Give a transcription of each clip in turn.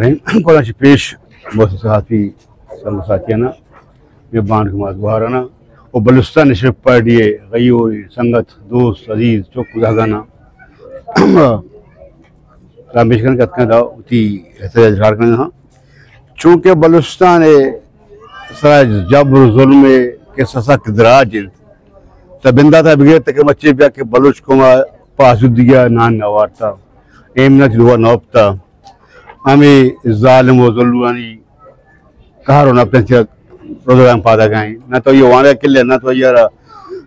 रहीम पेश बहुत साथी साथियाना ये बांध कुमार गुहाराना और बलुस्तान नशरफ पार्टी गयोरी संगत दोस्त अजीज चौक गुजागाना रामेशगंज का उती झारखंड हाँ चूँकि बलुस्तान सराज जबर जुल्म के सशक्त दराज तबिंदा था बगैर तक मच्चे पिया के बलुच को पासुदिया नान नवारता एमना दुआ नौपता हमें जालिम व जुल्मानी कहारो ना अपने रोजगार पादा गए ना तो ये वारे किले ना तो ये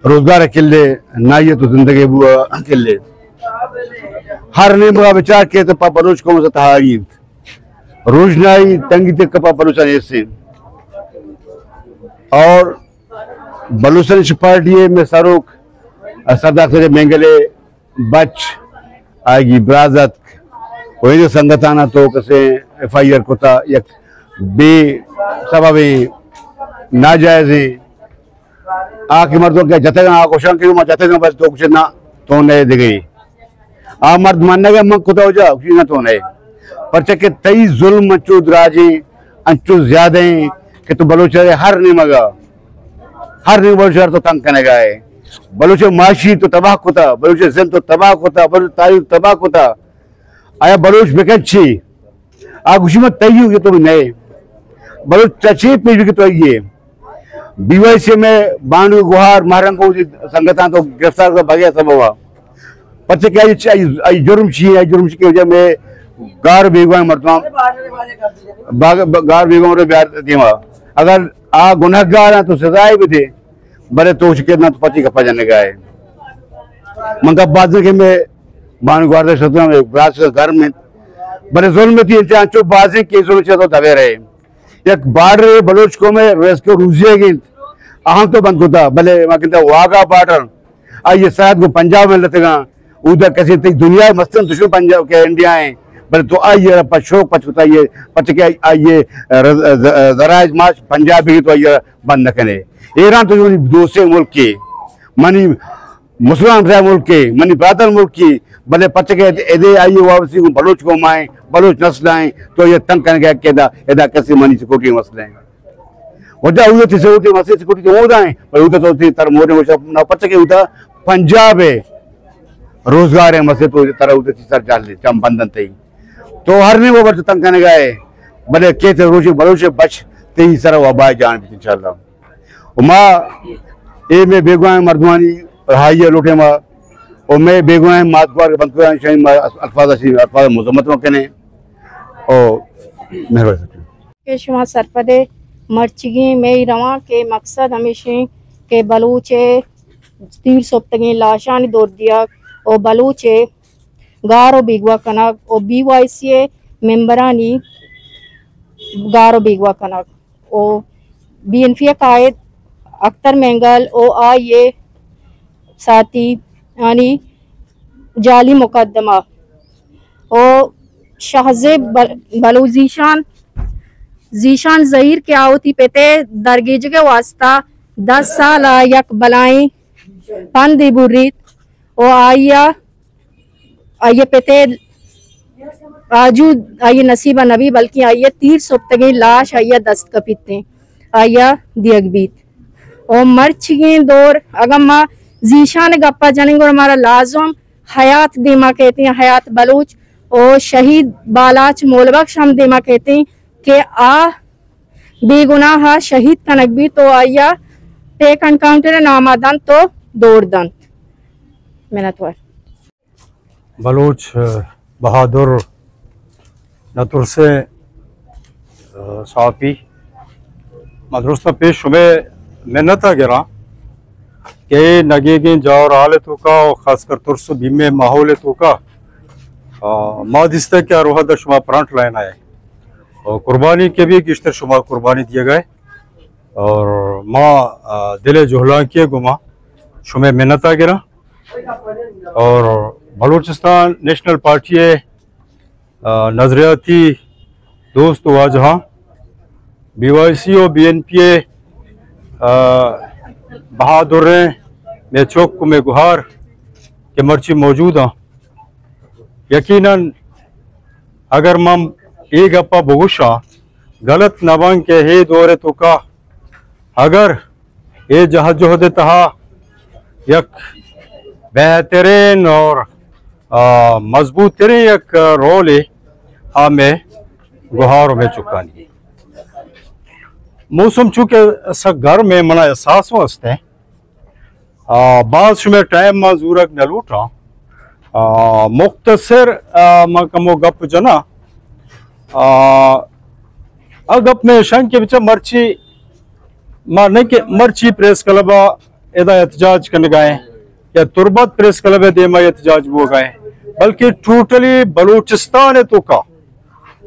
रोजगार किले ना ये तो जिंदगी बुआ किले हर ने बुआ विचार के तो पापा रोज को मज़ा तारीफ रोजनाई तंगी ते कपा बलूचन ऐसे और बलूचन पार्टी में सरुख सरदार से मेंगले बच आएगी बराजत वही जो संगताना तो कसे FIR कोता एक बे सबबे नाजायज आके मर्दों के जते ना क्वेश्चन के जते ना बस तो कुछ ना तो नहीं दे गई आ मर्द मानने का मन खुदा हो जा कुछ ना तो नहीं पर चके तई जुल्म चुद राजी अंचु ज्यादा कि तो बलूचर हर नहीं मगा हर नहीं बलूचर तो तंग करने गए बलूचर माशी तो तबाह कोता बलूचर जिन तो तबाह कोता बलूच तारीख तबाह कोता आया बलूच बेकच्छी आ खुशी में तय हुई तो नए बलूच चची पेज की तो ये BYC में बांडू गुहार महारंग को संगठन तो गिरफ्तार कर भाग्य सब हुआ पच्चे क्या ये जुर्म की वजह में गार बेगुआ मरतमा गार बेगुआ प्यार दिया अगर आ गुनहगार है तो सजाए भी थे बड़े तो चुके ना तो पति कपा जाने का है मंगा बाजू के में बान गुआर शत्रु में ब्रास घर में बड़े जोन में थी चांचो बाजे के जोन से तो दबे रहे एक बार्डर बलोच को में रेस्क्यू रूजिए की अहम तो बंद होता भले वहां कहता वाघा बार्डर आ ये शायद को पंजाब में लगते उधर कैसे दुनिया मस्तन दुश्मन पंजाब के इंडिया है बल्कि तो आइए पशोक पचता ये पच के आइए जराइज मार्च पंजाबी तो आइए बंद न करे ईरान तो दूसरे मुल्क के मनी मुसलमान रहे मुल्क के मनी ब्रादर मुल्क की भले पच के एदे आइए वापसी को बलोच को माए बलोच नस्ल आए तो ये तंग करने के एदा कैसे मनी सिक्योरिटी मसले हैं वजह हुए थी सिक्योरिटी मसले सिक्योरिटी तो होता है पर उधर तो थी तर मोरे वो पच के उधर पंजाब है रोजगार है मसले तो तरह उधर थी सर जाल चम बंधन थे तो हर ने वो वर्ष तंग करने गए भले के थे रोज बलोच बच ते ही सर वबा जान भी इंशाल्लाह माँ ए में बेगुआ मर्दवानी हाइया लोटे माँ और मैं बेगुआ मातवार के बंद अल्फाज मुजम्मत में कहने और मेहरबानी के शुमा सरपदे मर्चिगी में रवा के मकसद हमेशा के बलूचे तीर सोप्तगी लाशानी दौड़ दिया और बलूचे गारो बिगवा कनक और BYC मेंबरानी गारो बिगवा कनक और BNF कायद अख्तर मेंगल ओ आ ये साथी यानी जाली मुकदमा और शाहजे बलूजीशान जीशान जहीर के आवती पेते दरगेज के वास्ता 10 साल यक बलाई पन दिबुरीत ओ आइया आइए पेते आजू आइए नसीबा नबी बल्कि आइए तीर सोप्तगी लाश आइया दस्त कपीते आइया दियगबीत और मर्चिगे दौर अगर माँ जीशान गप्पा जानेंगे और हमारा लाजम हयात देमा कहते हैं हयात बलूच और शहीद बालाच मोलबख्श हम देमा कहते हैं कि आ बेगुनाह शहीद कनक भी तो आइया टेक एनकाउंटर नामादन तो दौड़ दन मेहनतवर बलूच बहादुर नतुर से साफी मदरुस्ता पेश शुबे मेहनत गिरा के नगे के जाओ हाल तो का और खासकर तुरस भीमे माहौल तो का मादिस्ता क्या रोहद शुमा फ्रंट लाइन आए और कुर्बानी के भी किश्तर शुमा कुर्बानी दिए गए और माँ दिले जोहला किए गुमा शुमे मेहनत गिरा और बलूचिस्तान नेशनल पार्टी नजरियाती दोस्त वाजहा BYC और BNP बहादुर में चौक में गुहार के मर्ची मौजूद हैं। यकीनन अगर मम ए गप्पा बहुशा गलत नबंग के हे दौरे तो का अगर ये जहाज जो होते तहा एक बेहतरीन और मजबूत तरीन एक रोल है हमें गुहारों में चुकानी मौसम चूंकि घर में मना एहसास वस्ते बाज में टाइम में जूरक न लूटा मुख्तसर मकमो गप जना गप में शंक के बिचा मर्ची मारने के मर्ची प्रेस क्लबा एदा एहतजाज करने गए या तुरबत प्रेस क्लब देमा एहतजाज वो गए बल्कि टोटली बलूचिस्तान है तो का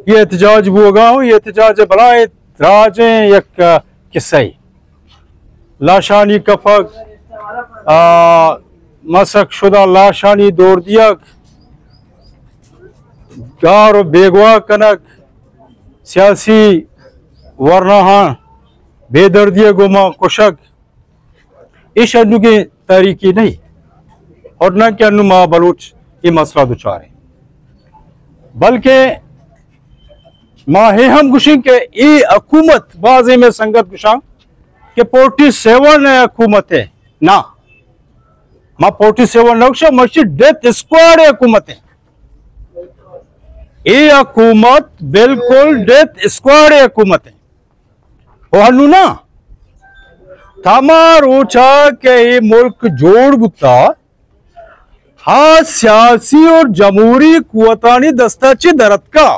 ये एहतजाज वो गा हूँ ये एहतजाज बलाए राजे एक किस्से लाशानी कफक मसक शुदा लाशानी दौड़ दिया गार बेगवा कनक सियासी वरना बेदर्दिया गुमा कुशक इस अनु की तारीखी नहीं और न कि अनुमा बलूच ये मसला दुचार है बल्कि माहे हम गुशिंग के ये हुकूमत बाजे में संगत गुशांग के 47 हुकूमत है ना मां 47 नक्शा मस्जिद डेथ स्क्वाड हुकूमत है ये हुकूमत बिल्कुल डेथ स्क्वाड हुकूमत है वो ना तमार ऊंचा के ये मुल्क जोड़ गुत्ता हाँ सियासी और जमहूरी कुवतानी दस्ताची दरत का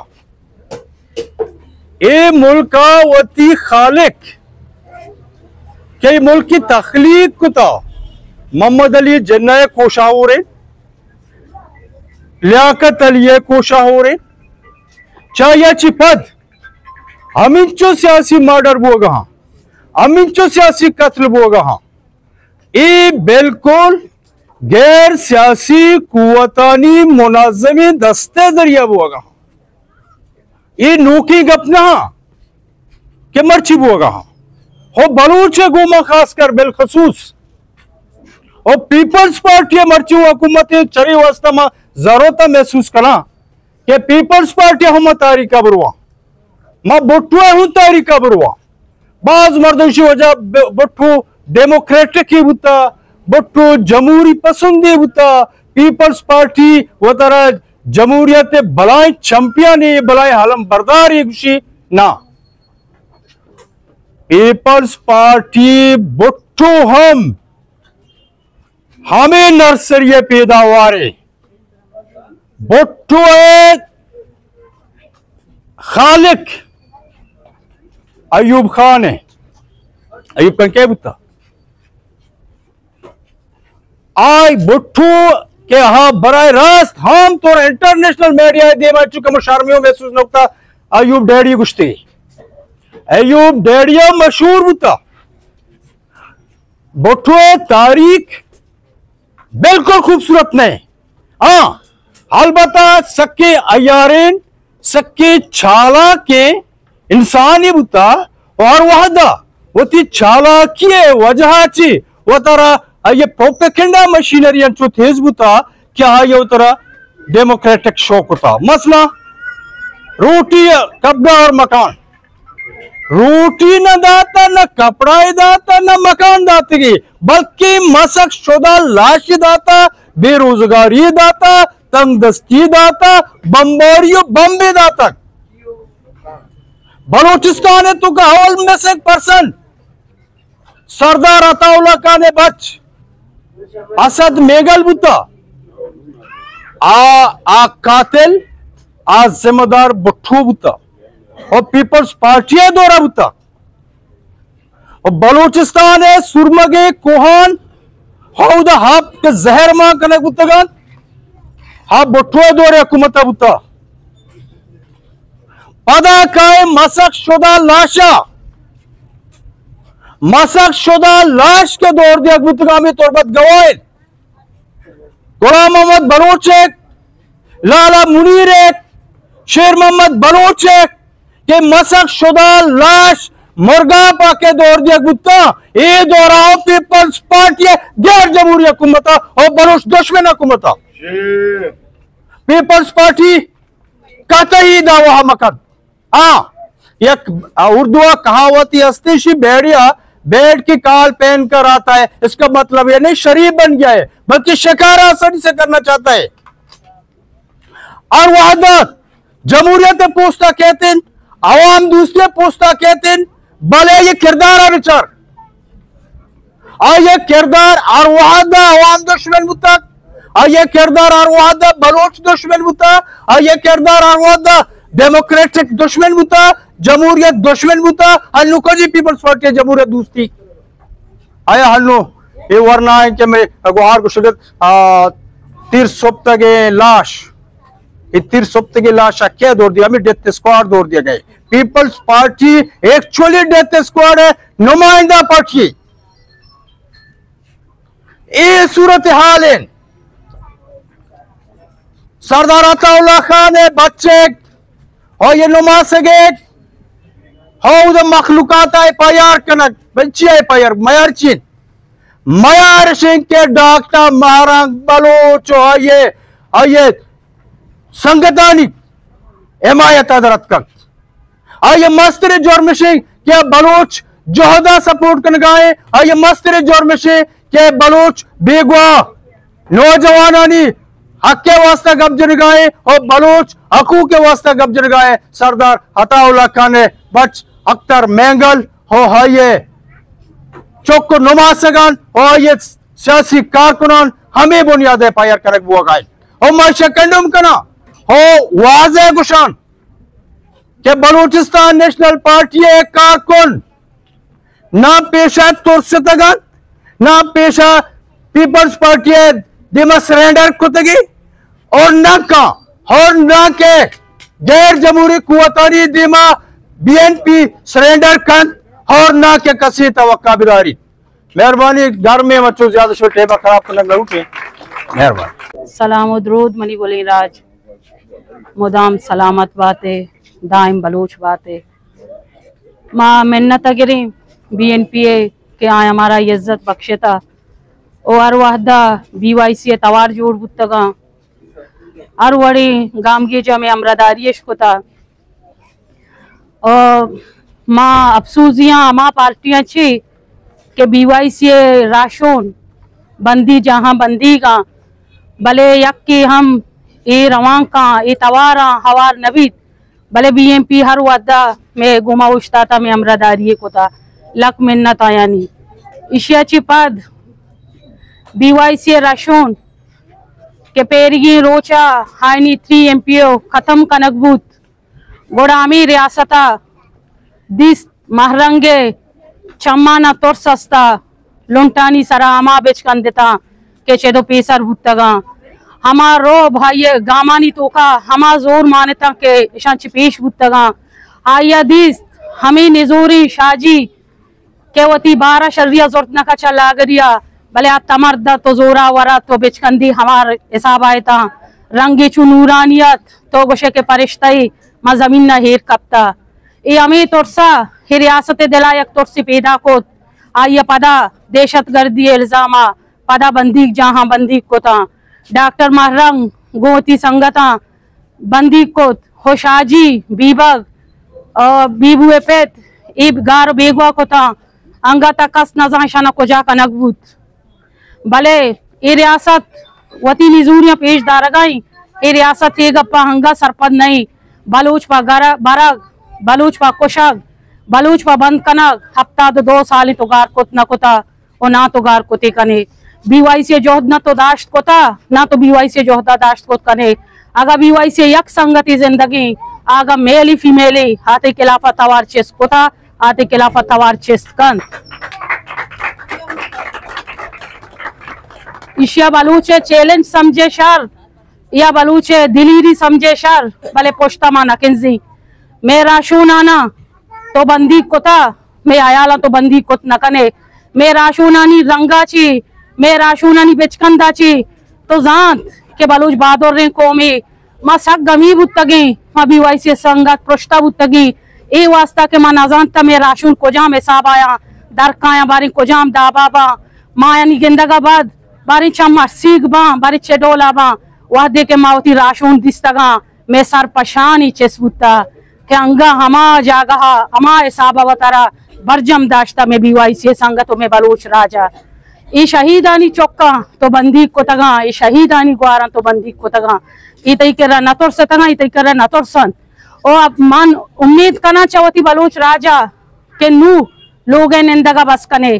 ये मुल्क का वती खालिक के मुल्क की तखलीक कुता मोहम्मद अली जन्ना कोशा हो रहे लियाकत अली कोशा हो रहे चायाची पद अमिंचो सियासी मर्डर बोगा अमिंचो सियासी कत्ल बोगा ये बिल्कुल गैर सियासी कुवतानी मुनाजमी दस्ते जरिया बोगा ये नोकी गपना के मर्ची बोगा हो बलूच गुमा खासकर बिलखसूस और पीपल्स पार्टी मर्ची हुकूमत चरी वास्ता में जरूरत महसूस करा कि पीपल्स पार्टी हम तारीखा बरुआ मैं बुट्टू हूं तारीखा बरुआ बाज मर्दोशी वजह बुट्टू डेमोक्रेटिक ही होता बुट्टू जमहूरी पसंदी होता पीपल्स पार्टी वो तरह जमहूरियत बलाएं चंपियन है बलाएं हलम बरदार है खुशी ना पीपल्स पार्टी बुट्टू हमें नर्सरी पैदावार बुट्टू खालिक अयूब खान है अयूब खान क्या बुता आई बुट्टू के हाँ बराह रास्त हम तो इंटरनेशनल मीडिया दे चुके मुशारमियों महसूस नकता अयूब डैडी गुश्ती अयूब डैडिया मशहूर होता बुट्टू तारीख बिल्कुल खूबसूरत नहीं हाँ अलबत्ता सक्के अयारेन सक्के छाला के इंसान ही बुता और वहदा वो ती छाला किए वजह ची वो तरह ये प्रोपेगेंडा मशीनरी अंचो तेज बुता क्या ये उतरा डेमोक्रेटिक शौक होता मसला रोटी कपड़ा और मकान रोटी न दाता न कपड़ा दाता न मकान दातगी बल्कि मसक शुदा लाश दाता बेरोजगारी दाता तंगदस्ती दाता बम्बारियों बम्बे दाता बलूचिस्तान है तो का हवल में से 1% सरदार अताउल्ला खान बच असद मेगल बुता आ कातिल आ जिम्मेदार बुट्टू बुता और पीपल्स पार्टी दौरा बुता और बलूचिस्तान है सुरमगे कोहान हौदा हाप के जहर मां कने बुतगान हा बुट्टू दौरे हुकूमत बुता पदा काय मसक शुदा लाशा मसक शुदा लाश के दौर दिया बुतगामी तौरबत गवाए गुलाम मोहम्मद बलोच लाला मुनीर शेर मोहम्मद बलोच के मसक शुदा लाश मुर्गा पाके दौर दिया बुता ये दौराव पीपल्स पार्टी गैर जमहूरी हुकूमत और बलोच दुश्मन हुकूमत पीपल्स पार्टी कतई दावा मकद हाँ, एक उर्दू कहावती हस्ती भेड़िया बेड की काल पहन कर आता है, इसका मतलब ये नहीं शरीफ बन गया है, बल्कि शिकार आसानी से करना चाहता है। और वहादत जमहूरियत पूछता कहते हैं, अवाम दूसरे पूछता कहते हैं, भले ये किरदार और विचार और ये किरदार और वहादा अवाम दुश्मन मुता, और ये किरदार और वहादा बलोच दुश्मन मुता, और ये किरदार और वहादा डेमोक्रेटिक दुश्मन मुता, जमहूरियत दुश्मन मुता, हल्लू को जी पीपल्स पार्टी जमहूरियत दोस्ती आया हल्लू ये वरना है कि मैं गुहार को शुगर तीर सोप्तगे लाश, ये तीर सोप्तगे लाश क्या दौड़ दिया, हमें डेथ स्क्वाड दौड़ दिया गए। Peoples party actually death squad है, नुमाइंदा पार्टी। ये सूरत हाल है। सरदार अताउल्लाह खान है बच्चे और ये नुमा से गए हो उधर मखलूकात है पायार कनक बच्ची है पायार मयार चीन मयार सिंह के डॉक्टर महारंग बलोच ये संगतानी हिमायत हजरत का ये मस्तर जोर सिंह के बलोच जोहदा सपोर्ट कर गए, ये मस्तर जोर सिंह के बलोच बेगवा नौजवानी हक के वास्ते गब्जर गाए और बलोच हकू के वास्ते गब्जर गाए। सरदार अताउल्लाह खान ने बच अख्तर मैंगल हो ये चौक नुमा सगान और ये सियासी कारकुनान हमें बुनियाद पायर करक बुआ गाय और माशा कंडम कना हो वाजे गुशान के बलूचिस्तान नेशनल पार्टी एक कारकुन ना पेशा तुर्सतगन ना पेशा पीपल्स पार्टी दिमा सरेंडर कुतगी और न का और न के गैर जमहूरी कुवतानी दिमा बीएनपी सरेंडर कन और न के कसी तवक्का बिदारी। मेहरबानी घर में बच्चों ज्यादा शो टेबल खराब करने लग उठे। मेहरबानी। सलाम दरूद मनी बोली राज मुदाम सलामत बातें दाइम बलूच बातें माँ मिन्नत गिरी बीएनपीए के आए हमारा इज्जत बख्शेता और वाहदा बीवाईसी तवार जोड़ बुतगा और वड़ी गाम के जमे अमरादारी कोता और माँ अफसूजियाँ माँ पार्टियाँ छी के बीवाईसी राशोन बंदी जहाँ बंदी का भले यक के हम ए रवां का ए तवारा हवार नबीद भले बीएमपी हर वादा में गुमाउश्ता था में अमरादारी कोता लक मिन्नत आयानी इशियाची पद बीवाईसी राशोन के पेरगी रोचा हाइनी 3 एमपीओ खत्म कनकबूत गोड़ामी रियासता दिस महरंगे चम्माना तोर सस्ता लुंटानी सरामा बेचकन देता के चेदो पेसर भुत्तगा हमारो भाई गामानी तो का हमा जोर मानता के ईशान चिपेश भुत्तगा आया दिस हमें निजोरी शाजी के वती 12 शर्रिया जोरत न का चला गरिया भले आ तमर्दा तो जोरा वरा तो बेचकंदी हमार हिसाब आए था रंगे चु नूरानियत तो गोशे के परिश्ताई मा जमीन ना हेर कप्ता ए अमी तोरसा हे रियासत दिलायक तोरसी पैदा को आइया पदा दहशत गर्दी इल्जामा पदा बंदी जहां बंदी को था डॉक्टर महरंग गोती संगता बंदी को होशाजी बीबग बीबुए पेत इब गार बेगवा को था अंगा तकस नजाशाना को जा कनकबूत भले ये रियासत वती निजूरियां पेश दारगाई ये रियासत ये गप्पा हंगा सरपद नहीं बलूच पा बरग बलूच पा कुशग बलूच पा बंद कनक हफ्ता 2 साल तो गार कोत न कोता और ना तो गार कोते कने बीवाई से जोहद न तो दाश्त कोता ना तो बीवाई से जोहदा दाश्त कोत कने अगर बीवाई से यक संगति जिंदगी आगा मेली फीमेली हाथे खिलाफत तवार चेस कोता हाथे खिलाफत तवार चेस कन इशिया बलूचे चैलेंज समझे शर या बलूचे दिलीरी समझे शर भले पोश्ता माना किंजी मेरा शूनाना तो बंदी कोता मैं आयाला तो बंदी कोत न कने मेरा शूनानी रंगाची मेरा शूनानी बेचकंदाची तो जांत के बलूच बादोर रे कोमी मा सक गमी बुतगी मा बीवाई से संगत प्रोष्टा बुतगी ए वास्ता के मा नजानता में राशून कोजाम हिसाब आया दरकाया बारी कोजाम दाबाबा मायानी गिंदगाबाद बारी चम्मा सीख बा बारी चेडोला बा वादे के मावती राशून दिस्तगा मैं सर पशानी चेसबुता के अंगा हमा जागह हमा हिसाब अवतारा बरजम दाश्ता में BYCA संगतों में बलूच राजा ये शहीदानी चौका तो बंदी को तगा ये शहीदानी ग्वारा तो बंदी को तगा ये तई कर नतुर से तगा ये तई कर नतुर सन और अब मन उम्मीद करना चाहती बलूच राजा के नू लोग निंदगा बस कने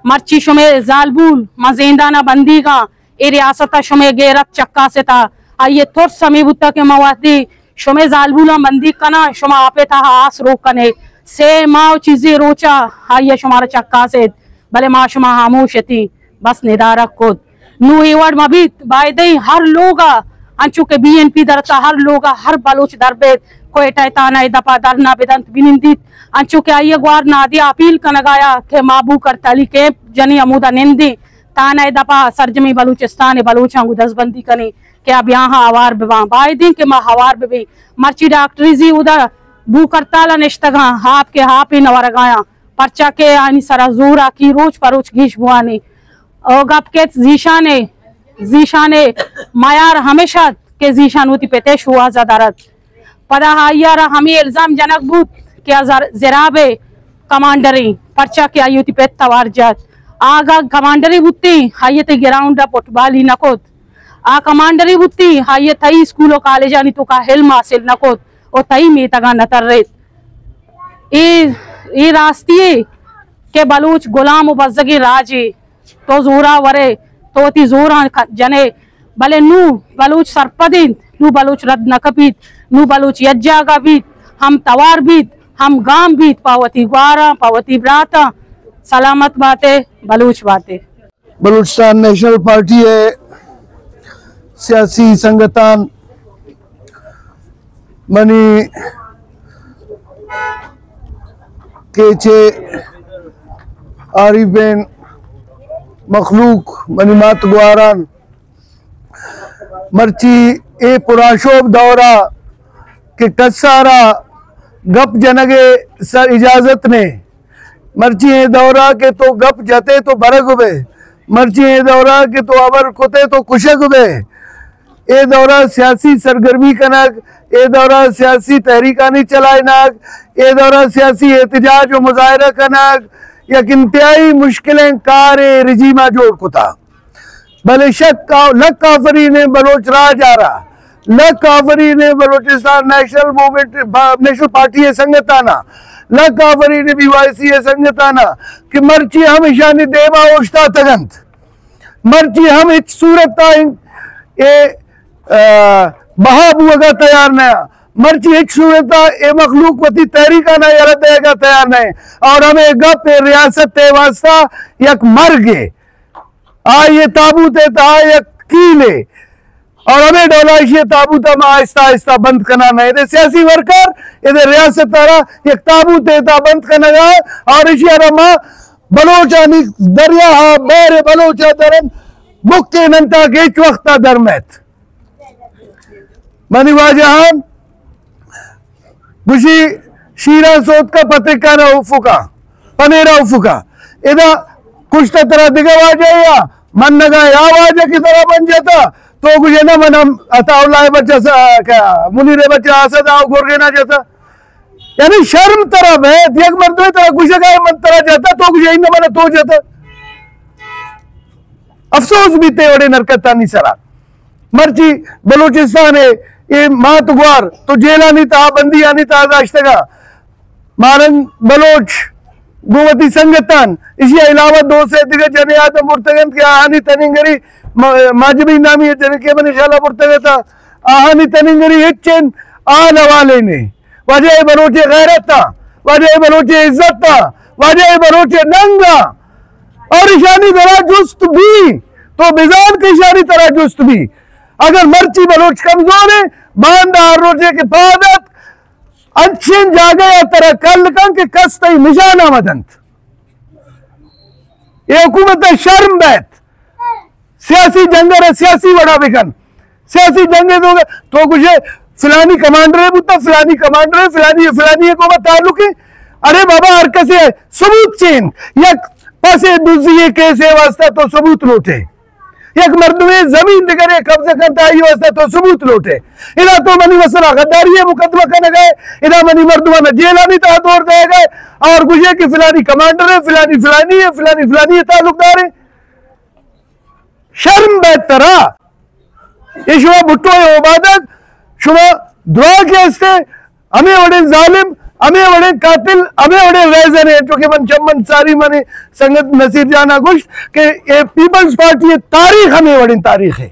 मर्ची शुमे जालबूल मजेंदाना बंदी का ए रियासत शुमे गेरत चक्का से था आइए थोर समय बुत्ता के मवादी शुमे जालबूला बंदी कना शुमा आपे था आस रोक कने से माओ चीजें रोचा आइए शुमारा चक्का से भले माँ शुमा खामोश थी बस निदारक खुद नू एवड मबीत बायदे हर लोगा अंचु के BNP दरता हर लोगा हर बलोच दरबेद कोयटा ताना दपा दरना बेदंत बिनिंदित अंचु के आइए ग्वार नादिया अपील कनगाया के माबू करताली के जनी अमुदा निंदी ताना दपा सरजमी बलूचिस्तान बलूचा दसबंदी कनी के अब यहाँ हवार बेवा बायदी के माँ हवार बेबी मर्ची डॉक्टरी जी उधर बू करताला निश्तगा हाप के हाप ही नवरगाया पर्चा के आनी सरा जोरा की रोज परोच घीश बुआनी और गप के जीशा ने मायार हमेशा के जीशान होती पेतेश हुआ जदारत पदा हायारा हमें इल्जाम जनक बूत के जराबे कमांडरी पर्चा के आई होती पेत तवार जात आगा कमांडरी बुत्ती हायते ग्राउंड फुटबॉल नकोत आ कमांडरी बुत्ती हाये तई स्कूलों कॉलेज आनी तो का हिल्म हासिल नकोत और तई में तगा नतर रेत ए रास्तिये के बलूच गुलाम बजगी राजे तो जोरा वरे तो ती जोरा जने भले नू बलूच सरपदिन नू बलूच रद नकबीत नू बलूच यज्जागा बीत हम तवार बीत हम गाम बीत पावती ग्वारा पावती ब्राता सलामत बातें बलूच बातें। बलूचिस्तान नेशनल पार्टी है सियासी संगठन मनी केचे आरिफेन मखलूक मनी मात गुआरान मर्ची ए पुराशोब दौरा के कसारा गप जनगे सर इजाजत ने मर्ची ए दौरा के तो गप जते तो बरग बे मर्ची ए दौरा के तो अबर कुते तो कुशक बे ए दौरा सियासी सरगर्मी कनक ए दौरा सियासी तहरीकानी चलाए नाक ए दौरा सियासी एहतजाज और मुजाहरा कनक यक इंतहाई मुश्किलें कारे रिजीमा जोड़ कुता भले शक का लक काफरी ने बलोच राज आ रहा लक काफरी ने Balochistan national movement national party है संगताना लक काफरी ने BYCA संगताना कि मर्ची हमेशा ने देवा ओश्ता तगंत मर्ची हम इच सूरत ए बहाबू अगर तैयार नया मर्ची एक सूरत ए मखलूक वती तहरीका ना यार देगा तैयार नहीं और हमें गप रियासत ते वास्ता यक मर गए आ ये ताबूत था यक कीले और हमें डोलाइशे ताबूत हम आहिस्ता आहिस्ता बंद करना नहीं दे सियासी वर्कर ये रियासत तारा यक ताबूत था बंद करना है और इसी अरमा बलोचानी दरिया हा बेरे बलोचा दरन मुक्के नंता के वक्ता दरमैत मनी वाजहान बुशी शीरा सोत का पत्रिका ना उफुका पनेरा उफुका इधर कुछ तरह दिखवा जाएगा मन नगा आवाज की तरह बन जाता तो कुछ है ना मन अताउल्ला बच्चा क्या मुनीरे बच्चा असद आओ गोरगे ना जाता यानी शर्म तरफ है देख मर्द तरह कुछ का मन तरह जाता तो कुछ ना मन तो जाता अफसोस भी ते ओडे नरकता नहीं सरा मर्ची बलूचिस्तान है ये मात ग्वार तो जेला नहीं था बंदी आनी था दाश्तगा मारन बलोच गोवती संगतन इसी अलावा दो से दिगे जने आदम मुर्तगन के आहानी तनिंगरी माजबी नामी है जने के बने शाला मुर्तगे था आहानी तनिंगरी हिचन आन वाले ने वजह बलोचे गैरत था वजह बलोचे इज्जत था वजह बलोचे नंगा और इशानी तरह जुस्त भी तो बिजान की इशानी तरह जुस्त भी अगर मर्ची बलोच कमजोर है बांदार रोजे के पादत अच्छन जागे या तरह कल के कस्तई निशाना मदंत ये हुकूमत शर्म बैत सियासी जंगर है सियासी बड़ा बिकन सियासी जंगे तो कुछ फिलानी कमांडर है बुता फिलानी कमांडर है फिलानी को ताल्लुक है अरे बाबा हर कसे सबूत चेन या पासे दूसरी केस है वास्ता तो सबूत लौटे एक मर्दमे जमीन दिगरे कब्जा करता है वास्ते तो सबूत लौटे इना तो मनी वसरा गद्दारी है मुकदमा करने गए इना मनी मर्दमा में जेल आनी था दौड़ दे गए और गुजे कि फिलानी कमांडर है फिलानी फिलानी है फिलानी फिलानी है ताल्लुकदार है शर्म बेहतरा ये शुमा भुट्टो है इबादत शुमा दुआ के हस्ते हमें बड़े जालिम हमें बड़े कातिल हमें बड़े रेजर है जो कि मन चमन सारी मने संगत नसीर जाना कुछ कि ये पीपल्स पार्टी तारीख हमें बड़ी तारीख है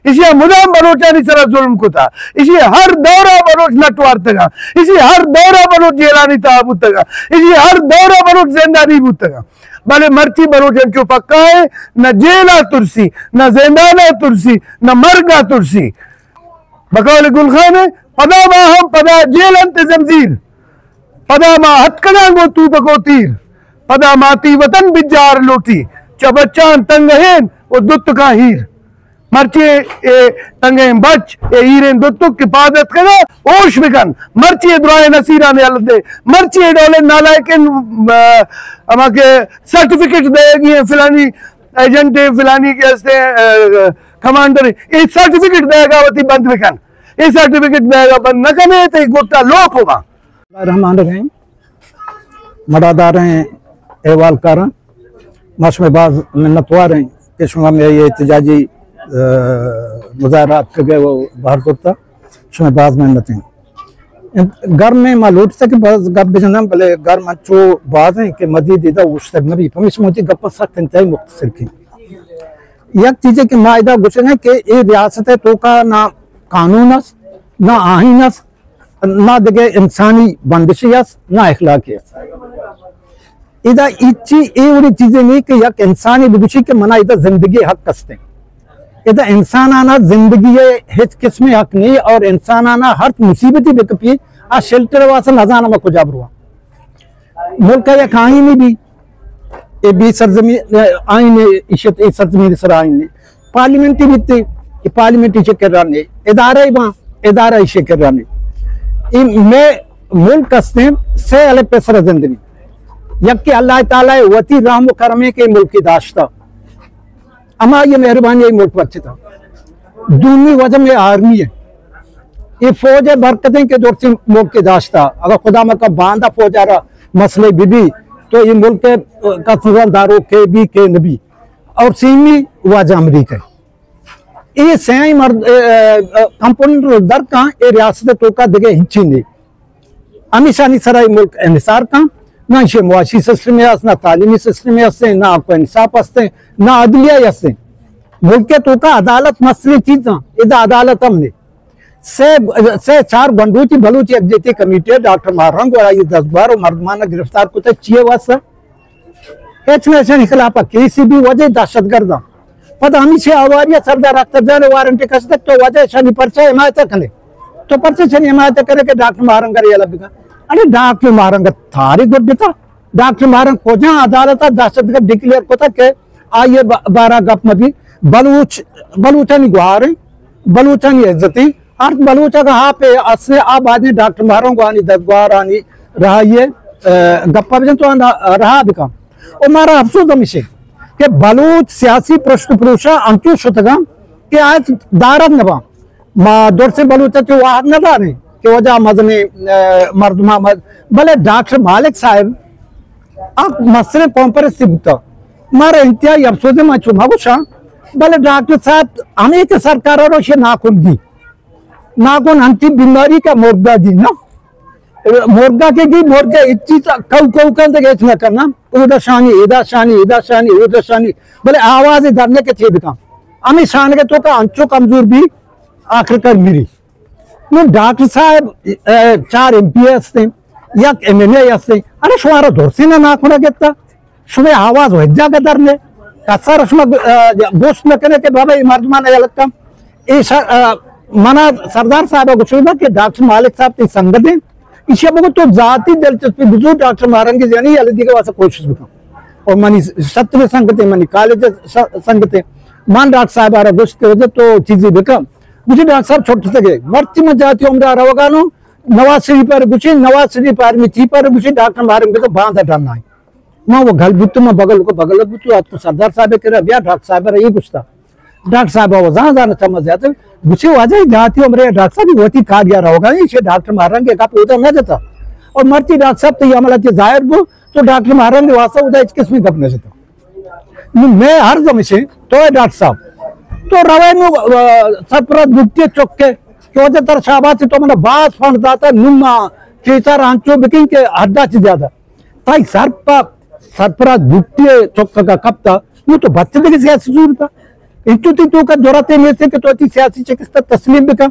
इसी मुदाम बलोचानी सरा जुल्म को था इसी हर दौरा बलोच नटवार तगा इसी हर दौरा बलोच जेलानी ताबूत तगा इसी हर दौरा बलोच जिंदानी बूत तगा भले मर्ची बलोचन क्यों पक्का है न जेला तुरसी न जिंदाना तुरसी न मरगा तुरसी बकौल गुलखान है पदा हम पदा जेल अंत जमजीर पदा मा हथकड़ांगो तू बको तीर पदा माती वतन बिजार लोटी चबच्चान तंगहेन वो दुत्त का हीर मर्चे ए तंगे बच ए हीरेन दुत्तुक की पादत करा ओश बिकन मर्चे दुआए नसीरा ने अलदे मर्चे डोले नालायकिन अमाके सर्टिफिकेट देगी फिलानी एजेंट फिलानी के हस्ते कमांडर ये सर्टिफिकेट देगा वती बंद बिकन ये सर्टिफिकेट देगा बंद न कने तो गोटा लोप होगा रहमान रहीम मदादार हैं एहवाल कर मशमे बाज मिन्नतवार हैं कि शुमा में ये एहतजाजी मुजाहरात के वो बाहर होता शुमा बाज मिन्नतें घर में मालूम से कि बाज गप बिजनम भले घर में चो बाज हैं कि मजीद इधर उस तक नबी फमिश मोती गप सख्त इंतहाई मुख्तसर की एक चीज़ कि मायदा गुस्से हैं कि ये रियासत है तो का ना कानून ना आहीन ना दगे इंसानी बंदिशियस ना इखलाकियत इधर इच्छी ये वाली चीजें नहीं कि यक इंसानी बिगुशी के मना इधर जिंदगी हक कसते इधर इंसान आना जिंदगी हिच किस्म हक नहीं और इंसान आना हर मुसीबती बेकपी आ शेल्टर वासन हजाना में कुछ हुआ मुल्क का यह आईन भी ये भी सरजमीन आईन इशत ए सरजमीन सर आईन पार्लियामेंटी भी थे पार्लियामेंटी चेक कर रहा इदारा वहाँ इदारा इशे कर रहा मैं मुल्क कस्ते से अले पेसर जिंदगी यक अल्लाह ताला वती रहम करमे के मुल्क की दाश्ता अमा ये मेहरबानी ये मुल्क अच्छे था दूनी वजह में आर्मी है ये फौज है बरकतें के दौर से मुल्क की दाश्ता अगर खुदा मका बांधा फौज आ रहा मसले बीबी तो ये मुल्क के कसदारों के भी के नबी और सीमी वजह अमरीका ये सही मर्द कंपोनेंट दर का ये रियासत तो का दिगे हिच्ची नहीं हमेशा नहीं सराय मुल्क इंसार का ना इसे मुआशी सिस्टम में ना तालीमी सिस्टम में हंसते ना आपको इंसाफ हंसते ना अदलिया हंसते मुल्क के तो का अदालत मसले चीज इधर अदालत हमने से 4 बंडूची Balochi executive committee doctor Marang और ये 10 बार मर्दमाना गिरफ्तार को चिए वास्ता एच खिलाफ केसी भी वजह दहशतगर्द पता हमेशा आवारिया सरदार अख्तर जाने वारंटी कस तक तो वजह शनि पर्चा हिमायत करे तो पर्चे शनि हिमायत करे के डॉक्टर मारंग ये लबिका अरे डॉक्टर मारंग थारी गुड था डॉक्टर मारंग को जहां अदालत दहशतगर्द डिक्लेयर को था के आइए 12 गप में भी बलूचानी गुहार बलूचानी इज्जती अर्थ बलूचा का हाँ पे असले आप आदमी डॉक्टर मारंग आनी 10 गुहार आनी रहा ये गप्पा भी तो रहा भी काम और मारा अफसोस हमेशा कि बलूच सियासी पृष्ठपोषा अंचु शुतगा कि आज दारद नबा मा दौर से बलूच के वाहद न दारे कि वजह मदने मर्द मोहम्मद भले डॉक्टर मालिक साहब आप मसले पंपर सिबता मारे इंतहाई अफसोस में चुमा गुशा भले डॉक्टर साहब हमें के सरकार और से नाखून दी नाखून अंतिम बीमारी का मुर्दा दी ना मुर्गा के की मुर्गा इतनी कऊ कऊ कर इतना करना उधर शानी इधर शानी इधर शानी उधर शानी भले आवाज धरने के थे काम हमें शान के तो का अंचो कमजोर भी आखिरकार मिली मैं डॉक्टर साहब 4 MP हस्ते या MNA हस्ते अरे शुमारा धोरसी ना नाखुना कितना शुमे आवाज हो जाकर धरने कसर शुमा गोश्त न करने के बाबा मर्दमान लगता ये मना सरदार साहब को शुदा कि डॉक्टर मालिक साहब की संगत है इसे तो जाती दिलचस्पी बुजुर्ग डॉक्टर मारंगे यानी अलदी के वास्ते कोशिश भी और मनी सत्र संगते मनी कॉलेज संगते मान डॉक्टर साहब आ रहा गोश्त के वजह तो चीजें बेकम मुझे डॉक्टर साहब छोटे सके मर्ची में जाती उम्र रवगानो नवाज शरीफ पर गुछी नवाज शरीफ आर्मी थी पर गुछी डॉक्टर मारेंगे तो बांधा डालना है माँ वो घल बुत्तु में बगल को बगल बुत्तु आपको सरदार साहब कह रहा डॉक्टर साहब ये कुछ था डॉक्टर साहब वजह जाना समझ जाते मुझे वजह जाती हो मेरे डॉक्टर साहब होती खा गया रहोगा इसे डॉक्टर मारेंगे का उधर न देता और मर्ची डॉक्टर साहब तो ये हमारा जाहिर वो तो डॉक्टर मारेंगे वास्तव उधर किसमें गप न देता मैं हर जम से तो डॉक्टर साहब तो रवे में सरपरा दुखते चौके क्यों तर शाबाश तो मैंने बास फंड दाता नुमा चेता रांचो बिकिंग के हद्दा से ज्यादा ताई सरपरा दुखते चौक का कप्ता वो तो बच्चे की सियासी जरूरत था इंतु तो का जरूरत है से कि तो सियासी चिकित्सा तस्लीम बिका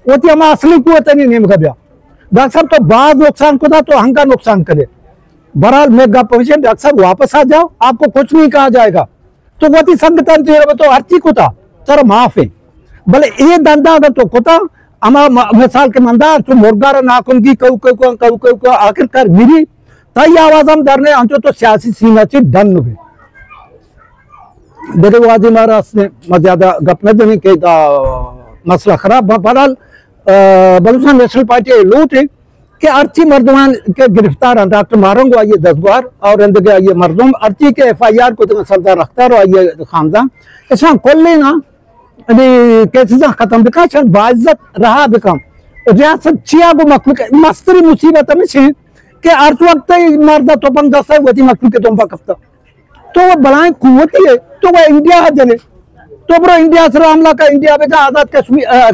वो थी हमारा असली कुवत नहीं नेम का डॉक्टर साहब तो बाद नुकसान को था तो हंगा नुकसान करे बहरहाल मैं डॉक्टर साहब वापस आ जाओ आपको कुछ नहीं कहा जाएगा तो वो थी संगठन तो हर चीज को था सर माफ है भले ये धंधा अगर तो कोता अमा मिसाल के मंदार तो मुर्गार नाकुन की कऊ आखिरकार मिली तई आवाज हम डरने अंचो तो सियासी सीमा से डन भी देखो वाजी महाराज ने ज्यादा गप न देने के मसला खराब बहरहाल बलूचिस्तान नेशनल पार्टी लूट है कि अर्ची मर्दमान के गिरफ्तार हैं डॉक्टर मारूंगा आइए 10 बार और अंदर आइए मर्दुम अर्ची के FIR को तो सरदार रखता रहो आइए खानदान ऐसा खोल लेना कैसे खत्म बिका चल बाइज्जत रहा बिकम रियासत छिया को मखलूक मस्तरी मुसीबत में से कि अर्च वक्त मर्दा तो बंद दस वती मखलूक के तुम कफ्ता तो वो बलाएं कुवती है तो वो इंडिया है जले तो ब्रो इंडिया से हमला का इंडिया में आजाद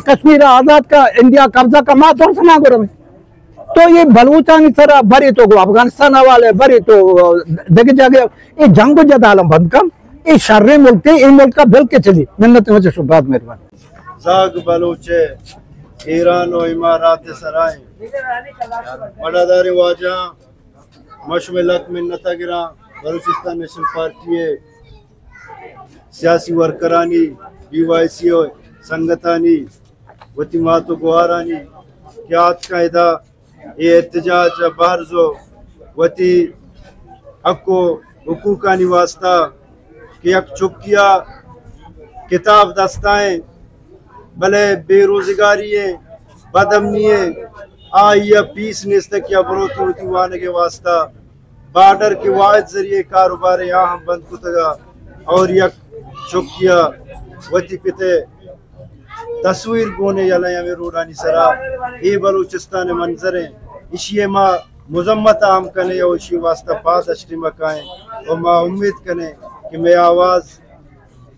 कश्मीर आजाद का इंडिया कब्जा का माँ तौर से में तो ये बलूचिस्तान सर बरी तो अफगानिस्तान वाले बरी तो देखे जाके ये जंग को ज्यादा आलम बंद कम ये शर्रे मुल्क थे इन मुल्क का बिल के चली मिन्नत मुझे शुभात मेहरबानी जाग बलूचे ईरान और इमारात सराय बड़ादारी वाजा मशमिलत मिन्नत गिरा बलूचिस्तान नेशनल पार्टी सियासी वर्करानी BYC संगतानी वतिमातो गुहारानी क्यात कायदा ये एहतजाज बाहर जो वती हको हुकूकानी वास्ता कि यक चुकिया किताब दस्ताएं भले बेरोजगारी बदमनी आई पीस निस्त किया बरोती होती वाने के वास्ता बॉर्डर के वाद जरिए कारोबार यहाँ हम बंद कुतगा और यक चुकिया वती पिते तस्वीर गोने यला में रोडानी सरा ये बलूचिस्तान मंजरें इशिये माँ मुजम्मत आम कने और इसी वास्ता पास अशरी मकाएं और माँ उम्मीद कने कि मैं आवाज़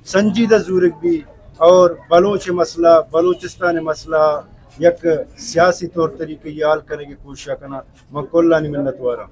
संजीदा ज़रूरत भी और बलूचिस्तान मसला यक सियासी तौर तरीके ये हाल करने की कोशिश करना मकुल्ला मिन्नत वारा।